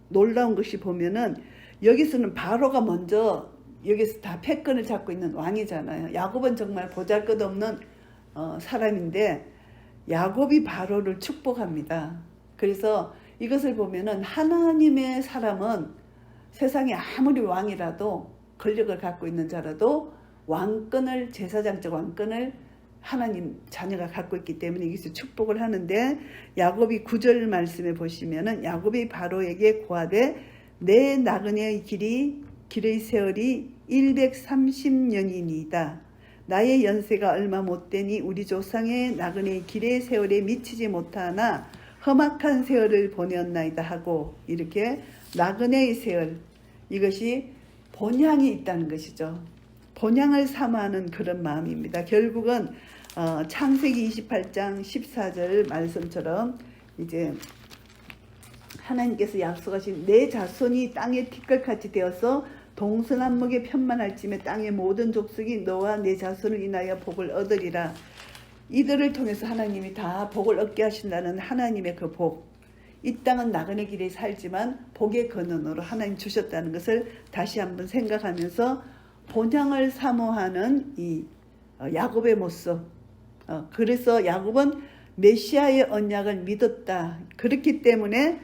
놀라운 것이 보면은 여기서는 바로가 먼저 여기서 다 패권을 잡고 있는 왕이잖아요. 야곱은 정말 보잘것없는 사람인데 야곱이 바로를 축복합니다. 그래서 이것을 보면은 하나님의 사람은 세상에 아무리 왕이라도 권력을 갖고 있는 자라도 왕권을, 제사장적 왕권을 하나님 자녀가 갖고 있기 때문에 여기서 축복을 하는데, 야곱이 9절 말씀에 보시면은 야곱이 바로에게 고하되 내 나그네의 길의 세월이 130년이니이다. 나의 연세가 얼마 못되니 우리 조상의 나그네의 길의 세월에 미치지 못하나 험악한 세월을 보내었나이다 하고, 이렇게 나그네의 세월, 이것이 본향이 있다는 것이죠. 본향을 사모하는 그런 마음입니다. 결국은 창세기 28장 14절 말씀처럼 이제 하나님께서 약속하신 내 자손이 땅의 티끌같이 되어서 동서남북에 편만할지며 땅의 모든 족속이 너와 내 자손을 인하여 복을 얻으리라. 이들을 통해서 하나님이 다 복을 얻게 하신다는 하나님의 그 복, 이 땅은 나그네 길에 살지만 복의 근원으로 하나님 주셨다는 것을 다시 한번 생각하면서 본향을 사모하는 이 야곱의 모습, 그래서 야곱은 메시아의 언약을 믿었다. 그렇기 때문에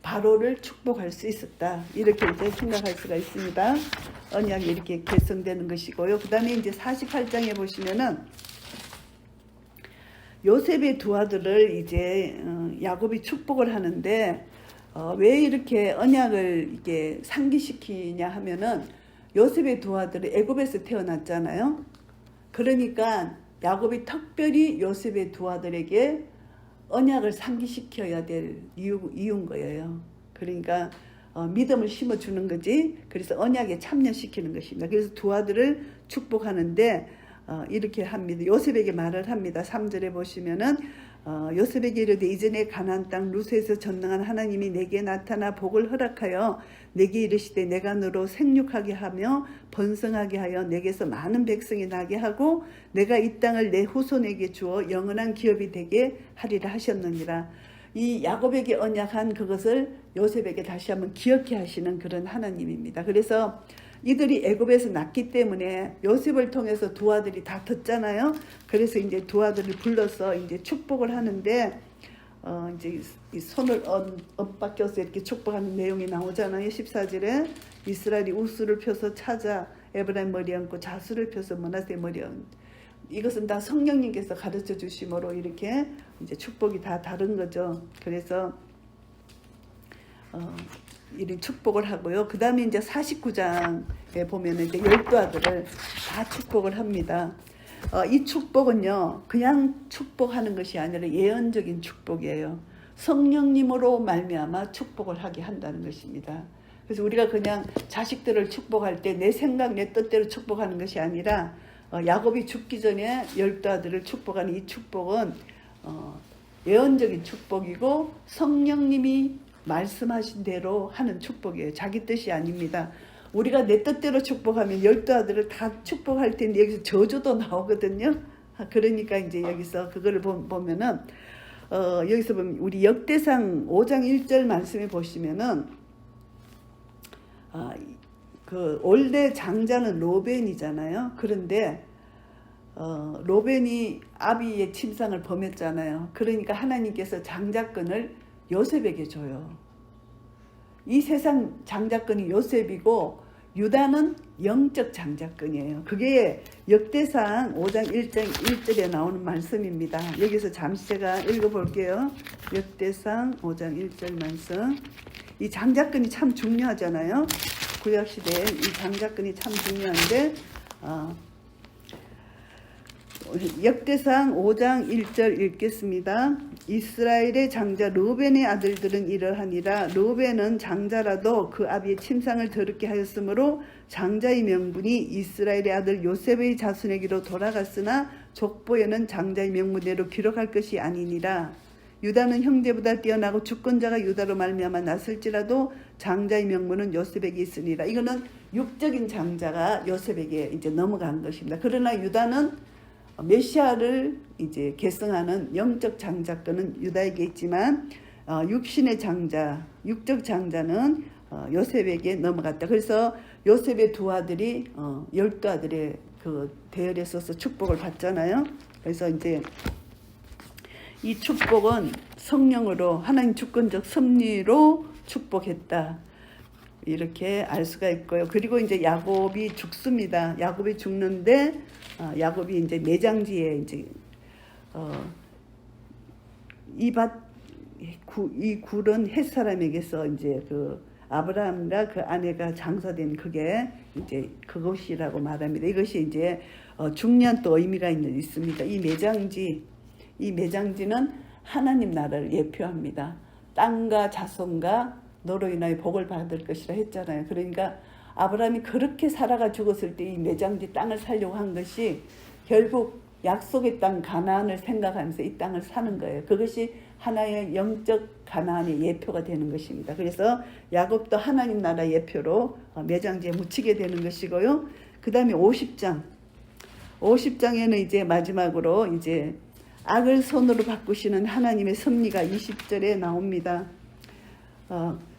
바로를 축복할 수 있었다. 이렇게 이제 생각할 수가 있습니다. 언약이 이렇게 결성되는 것이고요. 그 다음에 이제 48장에 보시면은 요셉의 두 아들을 이제 야곱이 축복을 하는데 왜 이렇게 언약을 이렇게 상기시키냐 하면은 요셉의 두 아들은 애굽에서 태어났잖아요. 그러니까 야곱이 특별히 요셉의 두 아들에게 언약을 상기시켜야 될 이유인 거예요. 그러니까 믿음을 심어주는 거지. 그래서 언약에 참여시키는 것입니다. 그래서 두 아들을 축복하는데 이렇게 합니다. 요셉에게 말을 합니다. 3절에 보시면은 요셉에게 이르되 이전에 가나안 땅 루스에서 전능한 하나님이 내게 나타나 복을 허락하여 내게 이르시되 내가 너로 생육하게 하며 번성하게 하여 내게서 많은 백성이 나게 하고 내가 이 땅을 내 후손에게 주어 영원한 기업이 되게 하리라 하셨느니라. 이 야곱에게 언약한 그것을 요셉에게 다시 한번 기억해 하시는 그런 하나님입니다. 그래서 이들이 애굽에서 났기 때문에 요셉을 통해서 두 아들이 다 듣잖아요. 그래서 이제 두 아들을 불러서 이제 축복을 하는데 이제 이 손을 엇박혀서 이렇게 축복하는 내용이 나오잖아요. 14절에 이스라엘이 우스를 펴서 찾아 에브라임 머리 얹고 자수를 펴서 므낫세 머리 얹고, 이것은 다 성령님께서 가르쳐 주심으로 이렇게 이제 축복이 다 다른 거죠. 그래서 이런 축복을 하고요. 그 다음에 이제 49장에 보면은 이제 12아들을 다 축복을 합니다. 이 축복은요, 그냥 축복하는 것이 아니라 예언적인 축복이에요. 성령님으로 말미암아 축복을 하게 한다는 것입니다. 그래서 우리가 그냥 자식들을 축복할 때 내 생각, 내 뜻대로 축복하는 것이 아니라 야곱이 죽기 전에 12아들을 축복하는 이 축복은 예언적인 축복이고 성령님이 말씀하신 대로 하는 축복이에요. 자기 뜻이 아닙니다. 우리가 내 뜻대로 축복하면 12아들을 다 축복할 텐데 여기서 저주도 나오거든요. 그러니까 이제 여기서 그거를 보면은 여기서 보면 우리 역대상 5장 1절 말씀에 보시면은 그 올대 장자는 로벤이잖아요. 그런데 로벤이 아비의 침상을 범했잖아요. 그러니까 하나님께서 장자권을 요셉에게 줘요. 이 세상 장자권이 요셉이고 유다는 영적 장자권이에요. 그게 역대상 5장 1절에 나오는 말씀입니다. 여기서 잠시 제가 읽어볼게요. 역대상 5장 1절 말씀. 이 장자권이 참 중요하잖아요. 구약시대에 이 장자권이 참 중요한데 역대상 5장 1절 읽겠습니다. 이스라엘의 장자 르우벤의 아들들은 이러하니라. 르우벤은 장자라도 그 아비의 침상을 더럽게 하였으므로 장자의 명분이 이스라엘의 아들 요셉의 자손에게로 돌아갔으나 족보에는 장자의 명분대로 기록할 것이 아니니라. 유다는 형제보다 뛰어나고 주권자가 유다로 말미암아 났을지라도 장자의 명분은 요셉에게 있으니라. 이거는 육적인 장자가 요셉에게 이제 넘어간 것입니다. 그러나 유다는 메시아를 이제 계승하는 영적 장자권은 유다에게 있지만 육신의 장자, 육적 장자는 요셉에게 넘어갔다. 그래서 요셉의 두 아들이 12아들의 그 대열에 서서 축복을 받잖아요. 그래서 이제 이 축복은 성령으로 하나님 주권적 섭리로 축복했다. 이렇게 알 수가 있고요. 그리고 이제 야곱이 죽습니다. 야곱이 죽는데 야곱이 이제 매장지에 이제 이 굴은 헷 사람에게서 이제 그 아브라함과 그 아내가 장사된 그게 이제 그곳이라고 말합니다. 이것이 이제 중요한 또 의미가 있습니다. 이 매장지는 하나님 나라를 예표합니다. 땅과 자손과 너로 인하여 복을 받을 것이라 했잖아요. 그러니까 아브라함이 그렇게 살아가 죽었을 때 이 매장지 땅을 살려고 한 것이 결국 약속의 땅 가나안을 생각하면서 이 땅을 사는 거예요. 그것이 하나의 영적 가나안의 예표가 되는 것입니다. 그래서 야곱도 하나님 나라 예표로 매장지에 묻히게 되는 것이고요. 그 다음에 50장에는 이제 마지막으로 이제 악을 손으로 바꾸시는 하나님의 섭리가 20절에 나옵니다.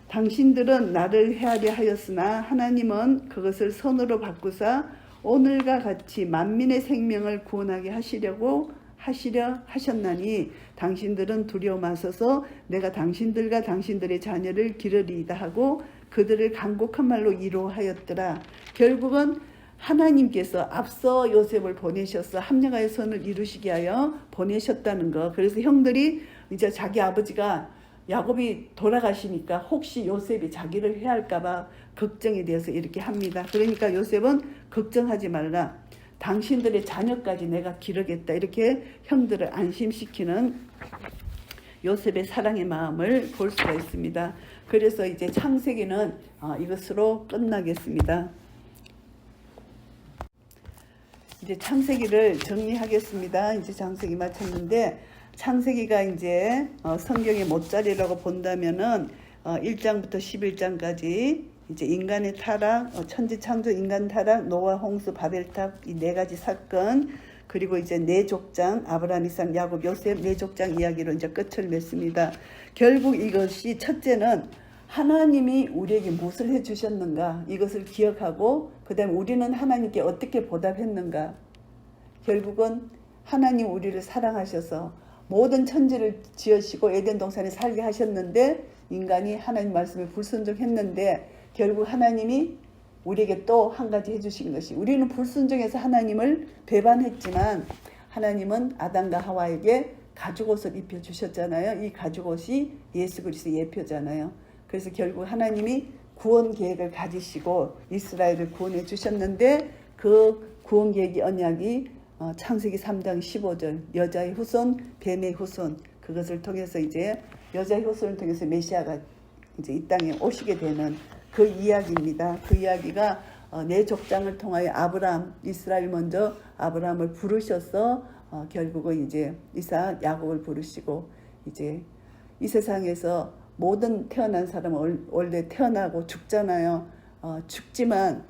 당신들은 나를 헤아려 하였으나 하나님은 그것을 손으로 바꾸사 오늘과 같이 만민의 생명을 구원하게 하시려 하셨나니 당신들은 두려워 마소서 내가 당신들과 당신들의 자녀를 기르리이다 하고 그들을 간곡한 말로 위로하였더라. 결국은 하나님께서 앞서 요셉을 보내셔서 합력하여 선을 이루시게 하여 보내셨다는 거. 그래서 형들이 이제 자기 아버지가 야곱이 돌아가시니까 혹시 요셉이 자기를 해할까봐 걱정이 돼서 이렇게 합니다. 그러니까 요셉은 걱정하지 말라. 당신들의 자녀까지 내가 기르겠다. 이렇게 형들을 안심시키는 요셉의 사랑의 마음을 볼 수가 있습니다. 그래서 이제 창세기는 이것으로 끝나겠습니다. 이제 창세기를 정리하겠습니다. 이제 창세기 마쳤는데 창세기가 이제 성경의 못자리라고 본다면은 1장부터 11장까지 이제 인간의 타락, 천지 창조, 인간 타락, 노아, 홍수, 바벨탑 이 네 가지 사건, 그리고 이제 네 족장 아브라함, 이삭, 야곱, 요셉 네 족장 이야기로 이제 끝을 맺습니다. 결국 이것이 첫째는 하나님이 우리에게 무엇을 해주셨는가 이것을 기억하고 그다음에 우리는 하나님께 어떻게 보답했는가. 결국은 하나님 우리를 사랑하셔서 모든 천지를 지으시고 에덴 동산에 살게 하셨는데 인간이 하나님 말씀에 불순종했는데 결국 하나님이 우리에게 또 한 가지 해주신 것이 우리는 불순종해서 하나님을 배반했지만 하나님은 아담과 하와에게 가죽옷을 입혀주셨잖아요. 이 가죽옷이 예수 그리스도의 예표잖아요. 그래서 결국 하나님이 구원 계획을 가지시고 이스라엘을 구원해 주셨는데 그 구원 계획의 언약이 창세기 3장 15절 여자의 후손, 뱀의 후손 그것을 통해서 이제 여자의 후손을 통해서 메시아가 이제 이 땅에 오시게 되는 그 이야기입니다. 그 이야기가 네 족장을 통하여 아브라함, 이스라엘 먼저 아브라함을 부르셔서 결국은 이제 이삭, 야곱을 부르시고 이제 이 세상에서 모든 태어난 사람은 원래 태어나고 죽잖아요. 죽지만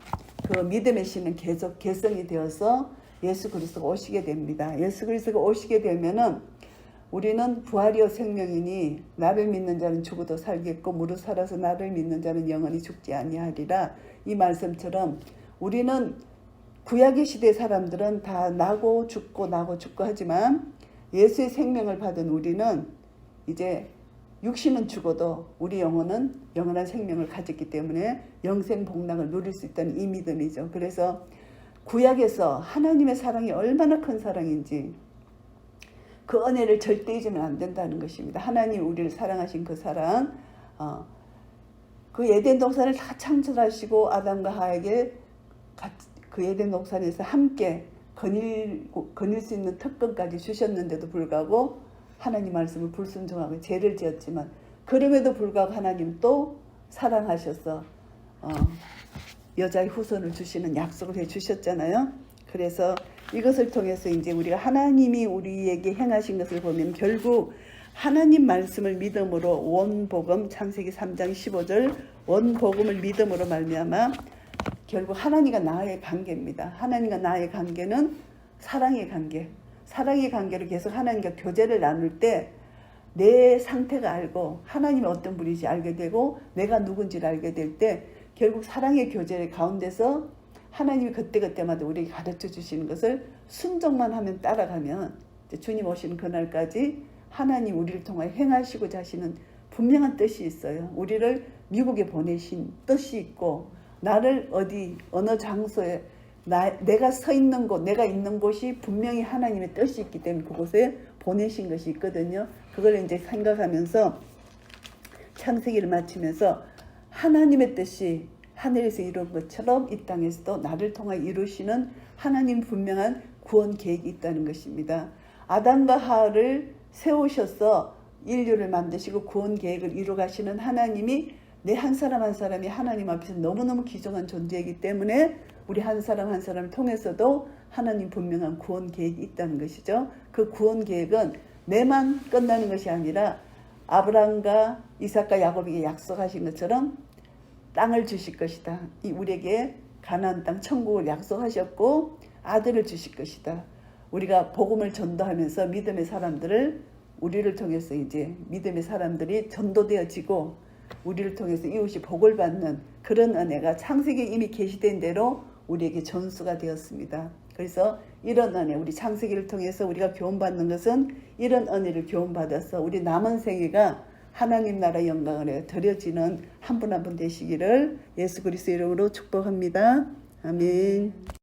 그 믿음의 신은 계속 개성이 되어서 예수 그리스도가 오시게 됩니다. 예수 그리스도가 오시게 되면은 우리는 부활이요 생명이니 나를 믿는 자는 죽어도 살겠고 무릇 살아서 나를 믿는 자는 영원히 죽지 아니하리라. 이 말씀처럼 우리는 구약의 시대 사람들은 다 나고 죽고 하지만 예수의 생명을 받은 우리는 이제 육신은 죽어도 우리 영혼은 영원한 생명을 가졌기 때문에 영생 복락을 누릴 수 있다는 이 믿음이죠. 그래서 구약에서 하나님의 사랑이 얼마나 큰 사랑인지 그 은혜를 절대 잊으면 안 된다는 것입니다. 하나님 우리를 사랑하신 그 사랑, 그 에덴 동산을 다 창조하시고 아담과 하에게 그 에덴 동산에서 함께 거닐 수 있는 특권까지 주셨는데도 불구하고 하나님 말씀을 불순종하고 죄를 지었지만 그럼에도 불구하고 하나님 또 사랑하셔서 여자의 후손을 주시는 약속을 해주셨잖아요. 그래서 이것을 통해서 이제 우리가 하나님이 우리에게 행하신 것을 보면 결국 하나님 말씀을 믿음으로 원복음 창세기 3장 15절 원복음을 믿음으로 말미암아 결국 하나님과 나의 관계입니다. 하나님과 나의 관계는 사랑의 관계. 사랑의 관계로 계속 하나님과 교제를 나눌 때 내 상태가 알고 하나님이 어떤 분인지 알게 되고 내가 누군지를 알게 될 때 결국 사랑의 교제 가운데서 하나님이 그때그때마다 우리에게 가르쳐 주시는 것을 순종만 하면 따라가면 주님 오시는 그날까지 하나님 우리를 통하여 행하시고자 하시는 분명한 뜻이 있어요. 우리를 미국에 보내신 뜻이 있고 나를 어느 장소에 내가 서 있는 곳, 내가 있는 곳이 분명히 하나님의 뜻이 있기 때문에 그곳에 보내신 것이 있거든요. 그걸 이제 생각하면서 창세기를 마치면서 하나님의 뜻이 하늘에서 이룬 것처럼 이 땅에서도 나를 통해 이루시는 하나님 분명한 구원 계획이 있다는 것입니다. 아담과 하와를 세우셔서 인류를 만드시고 구원 계획을 이루가시는 하나님이 내 한 사람 한 사람이 하나님 앞에서 너무너무 귀중한 존재이기 때문에 우리 한 사람 한 사람을 통해서도 하나님 분명한 구원 계획이 있다는 것이죠. 그 구원 계획은 내만 끝나는 것이 아니라 아브라함과 이삭과 야곱에게 약속하신 것처럼 땅을 주실 것이다. 우리에게 가나안 땅 천국을 약속하셨고 아들을 주실 것이다. 우리가 복음을 전도하면서 믿음의 사람들을 우리를 통해서 이제 믿음의 사람들이 전도되어지고 우리를 통해서 이웃이 복을 받는 그런 은혜가 창세기에 이미 계시된 대로 우리에게 전수가 되었습니다. 그래서 이런 은혜, 우리 창세기를 통해서 우리가 교훈받는 것은 이런 은혜를 교훈받아서 우리 남은 생애가 하나님 나라 영광을 드려지는 한 분 한 분 되시기를 예수 그리스도 이름으로 축복합니다. 아멘.